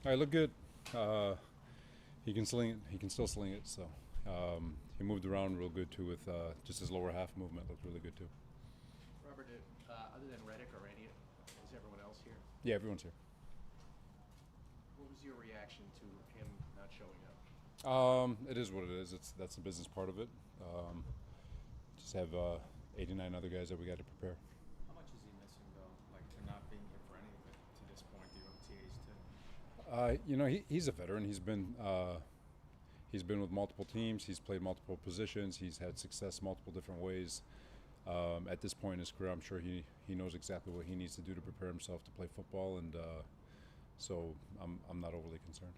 I look good. Uh, he can sling it. He can still sling it. So he moved around real good too with just his lower half movement looked really good too. Robert, other than Reddick or any, is everyone else here? Yeah, everyone's here. What was your reaction to him not showing up? It is what it is. That's the business part of it. Um, just have 89 other guys that we got to prepare. How much is he missing though? Like for not being here for any of it to this point, the OTAs too. He's a veteran. He's been with multiple teams. He's played multiple positions. He's had success multiple different ways. At this point in his career, I'm sure he knows exactly what he needs to do to prepare himself to play football, and so I'm not overly concerned.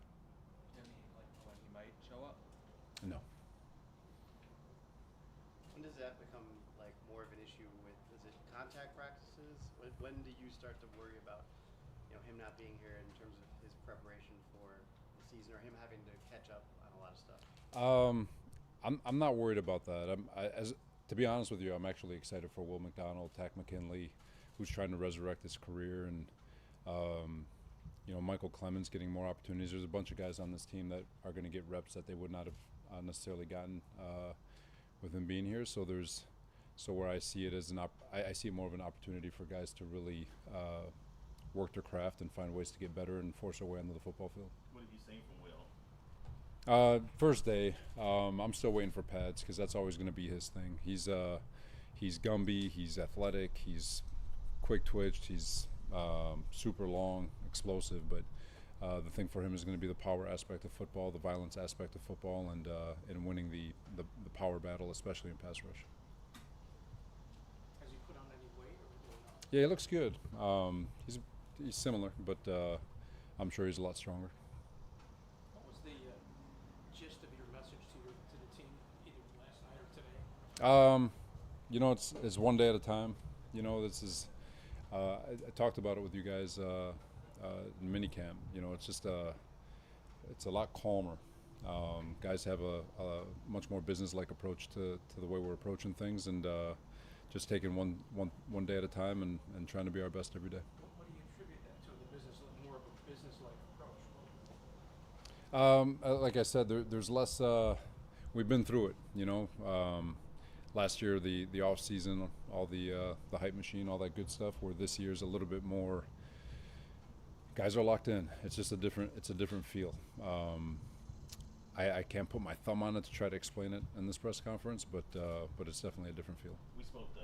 Any like when he might show up? No. When does that become like more of an issue with, is it contact practices? When do you start to worry about, him not being here in terms of his preparation for the season or him having to catch up on a lot of stuff? I'm not worried about that. To be honest with you, I'm actually excited for Will McDonald, Tack McKinley, who's trying to resurrect his career, and Michael Clemens getting more opportunities. There's a bunch of guys on this team that are going to get reps that they would not have necessarily gotten with him being here. So where I see it as I see it more of an opportunity for guys to really work their craft and find ways to get better and force their way onto the football field. What have you seen from Will? First day, I'm still waiting for pads because that's always going to be his thing. He's Gumby, he's athletic, he's quick twitched, he's super long, explosive. But the thing for him is going to be the power aspect of football, the violence aspect of football, and winning the power battle, especially in pass rush. Has he put on any weight or not? Yeah, he looks good. He's similar, but I'm sure he's a lot stronger. What was the gist of your message to the team, either last night or today? It's one day at a time. This is. I talked about it with you guys in minicamp. It's a lot calmer. Guys have a much more business-like approach to the way we're approaching things, and just taking one day at a time and trying to be our best every day. What do you attribute that to? The business, more of a business-like approach. Like I said, there's less. We've been through it. Last year, the off season, all the hype machine, all that good stuff. Where this year's a little bit more. Guys are locked in. It's just a different feel. I can't put my thumb on it to try to explain it in this press conference, but it's definitely a different feel. We spoke to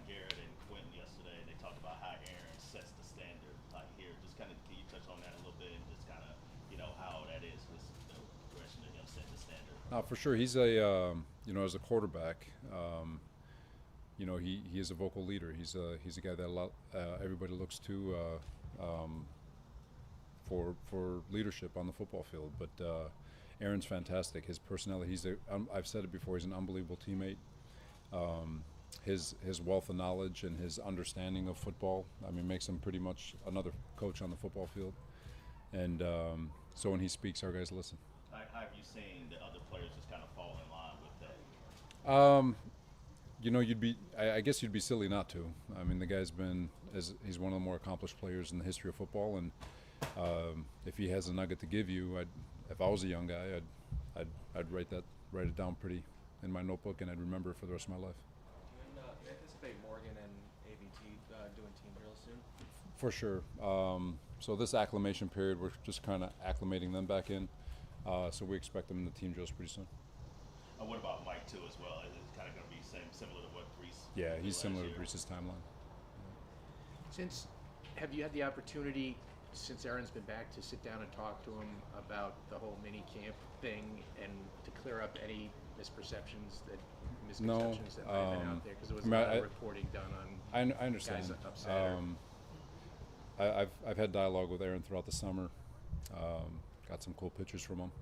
Garrett and Quentin yesterday. They talked about how Aaron sets the standard here. Just kind of, can you touch on that a little bit and just kind of, how that is with the progression of him setting the standard? For sure. He's as a quarterback, he is a vocal leader. He's a guy that everybody looks to for leadership on the football field. But Aaron's fantastic. His personality. I've said it before. He's an unbelievable teammate. His wealth of knowledge and his understanding of football, makes him pretty much another coach on the football field. And so when he speaks, our guys listen. How have you seen the other players just kind of fall in line with that? I guess you'd be silly not to. The guy's he's one of the more accomplished players in the history of football, and if he has a nugget to give you, if I was a young guy, I'd write it down pretty in my notebook, and I'd remember it for the rest of my life. Do you anticipate Morgan and AVT doing team drills soon? For sure. So this acclimation period, we're just kind of acclimating them back in. So we expect them in the team drills pretty soon. What about Mike too as well? Is it kind of going to be similar to what Brees? Yeah, did he's last similar year? to Brees' timeline. Have you had the opportunity, since Aaron's been back, to sit down and talk to him about the whole mini camp thing and to clear up any misconceptions that might have been out there? Because there was a lot of reporting done on I understand. guys upset. I've had dialogue with Aaron throughout the summer. Got some cool pictures from him.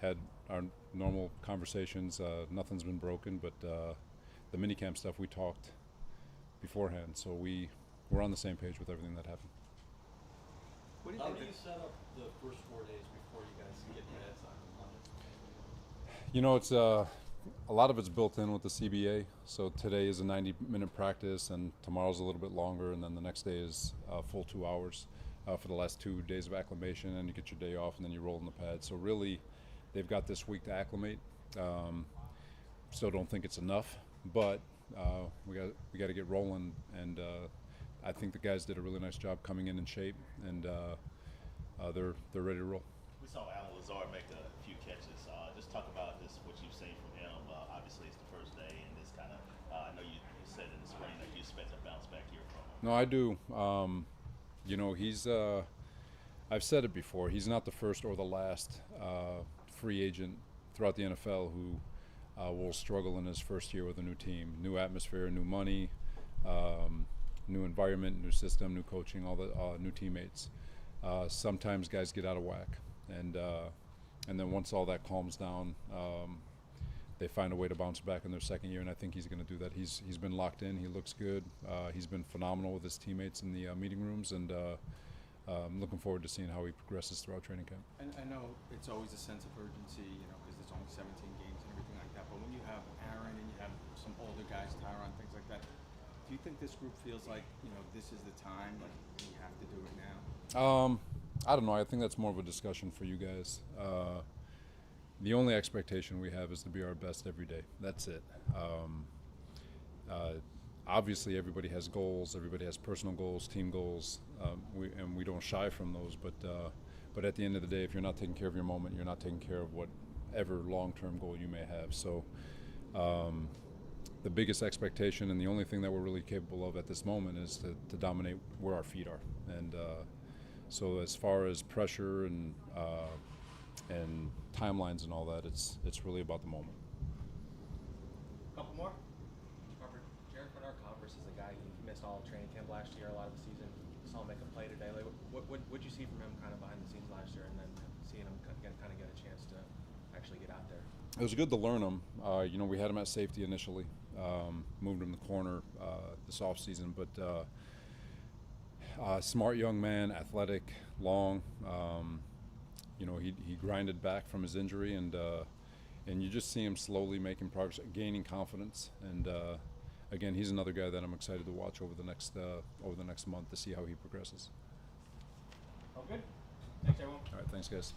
Had our normal conversations. Nothing's been broken, but the minicamp stuff we talked beforehand, so we're on the same page with everything that happened. How do you set up the first 4 days before you guys get pads on Monday? It's a lot of it's built in with the CBA. So today is a 90-minute practice, and tomorrow's a little bit longer, and then the next day is a full 2 hours. for the last 2 days of acclimation, and you get your day off, and then you roll in the pad. So really, they've got this week to acclimate. Still don't think it's enough, but we got to get rolling, and I think the guys did a really nice job coming in shape, and they're ready to roll. We saw Alan Lazard make a few catches. Just talk about just what you've seen from him. Obviously, it's the first day, and this kind of I know you said in the spring that you expect a bounce back here from him. No, I do. You know, he's. I've said it before. He's not the first or the last free agent throughout the NFL who will struggle in his first year with a new team, new atmosphere, new money, new environment, new system, new coaching, all the new teammates. Sometimes guys get out of whack, and then once all that calms down, they find a way to bounce back in their second year, and I think he's going to do that. He's been locked in. He looks good. He's been phenomenal with his teammates in the meeting rooms, and I'm looking forward to seeing how he progresses throughout training camp. And I know it's always a sense of urgency, you know, because there's only 17 games and everything like that. But when you have Aaron and you have some older guys, Tyron, things like that, do you think this group feels like, you know, this is the time, like we have to do it now? I don't know. I think that's more of a discussion for you guys. The only expectation we have is to be our best every day. That's it. Obviously, everybody has goals. Everybody has personal goals, team goals, and we don't shy from those. But at the end of the day, if you're not taking care of your moment, you're not taking care of whatever long-term goal you may have. So the biggest expectation and the only thing that we're really capable of at this moment is to dominate where our feet are. And so as far as pressure and timelines and all that, it's really about the moment. Couple more. Robert, Jared Bernard-Converse is a guy who missed all of training camp last year, a lot of the season. Saw him make a play today. Like, what'd you see from him kind of behind the scenes last year, and then seeing him kind of get a chance to actually get out there? It was good to learn him. You know, we had him at safety initially, moved him to corner this offseason, but smart young man, athletic, long. You know, he grinded back from his injury, and you just see him slowly making progress, gaining confidence. And again, he's another guy that I'm excited to watch over the next month to see how he progresses. All good. Thanks, everyone. All right, thanks, guys.